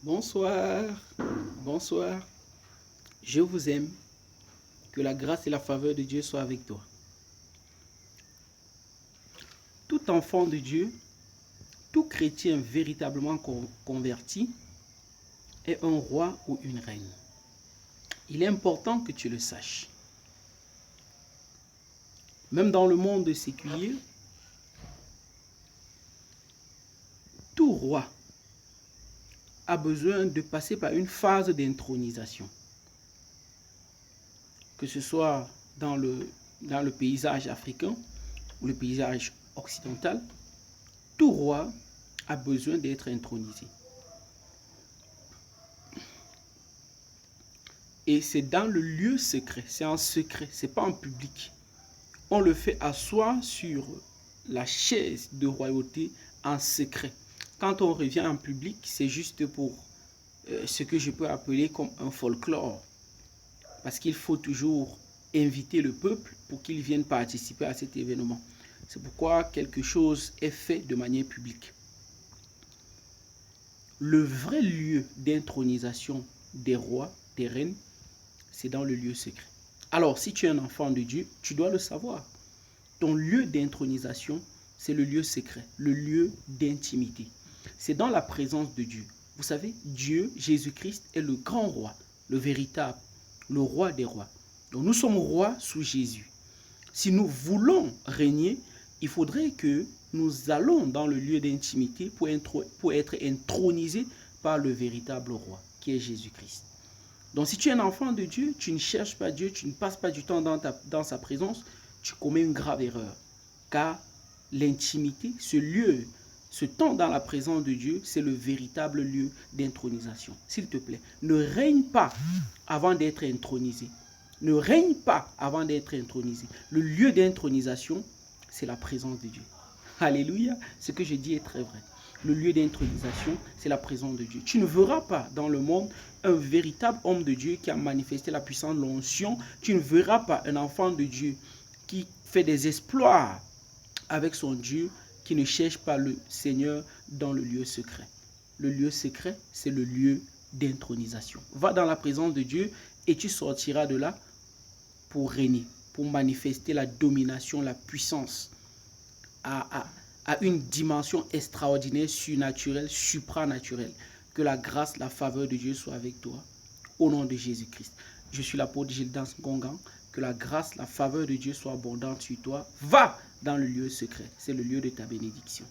Bonsoir, bonsoir. Je vous aime. Que la grâce et la faveur de Dieu soient avec toi. Tout enfant de Dieu, tout chrétien véritablement converti est un roi ou une reine. Il est important que tu le saches. Même dans le monde séculier, tout roi a besoin de passer par une phase d'intronisation. Que ce soit dans le paysage africain ou le paysage occidental, tout roi a besoin d'être intronisé. Et c'est dans le lieu secret, c'est en secret, c'est pas en public. On le fait asseoir sur la chaise de royauté en secret. Quand on revient en public, c'est juste pour ce que je peux appeler comme un folklore. Parce qu'il faut toujours inviter le peuple pour qu'il vienne participer à cet événement. C'est pourquoi quelque chose est fait de manière publique. Le vrai lieu d'intronisation des rois, des reines, c'est dans le lieu secret. Alors, si tu es un enfant de Dieu, tu dois le savoir. Ton lieu d'intronisation, c'est le lieu secret, le lieu d'intimité. C'est dans la présence de Dieu. Vous savez, Dieu, Jésus-Christ, est le grand roi, le véritable, le roi des rois. Donc nous sommes rois sous Jésus. Si nous voulons régner, il faudrait que nous allons dans le lieu d'intimité pour être intronisés par le véritable roi, qui est Jésus-Christ. Donc si tu es un enfant de Dieu, tu ne cherches pas Dieu, tu ne passes pas du temps dans sa présence, tu commets une grave erreur. Car l'intimité, ce lieu, ce temps dans la présence de Dieu, c'est le véritable lieu d'intronisation. S'il te plaît, ne règne pas avant d'être intronisé. Ne règne pas avant d'être intronisé. Le lieu d'intronisation, c'est la présence de Dieu. Alléluia, ce que je dis est très vrai. Le lieu d'intronisation, c'est la présence de Dieu. Tu ne verras pas dans le monde un véritable homme de Dieu qui a manifesté la puissance de l'onction. Tu ne verras pas un enfant de Dieu qui fait des exploits avec son Dieu, qui ne cherche pas le Seigneur dans le lieu secret. Le lieu secret, c'est le lieu d'intronisation. Va dans la présence de Dieu et tu sortiras de là pour régner, pour manifester la domination, la puissance à une dimension extraordinaire, surnaturelle, supranaturelle. Que la grâce, la faveur de Dieu soit avec toi, au nom de Jésus-Christ. Je suis l'apôtre Gildas Ngongan. Que la grâce, la faveur de Dieu soit abondante sur toi. Va dans le lieu secret. C'est le lieu de ta bénédiction.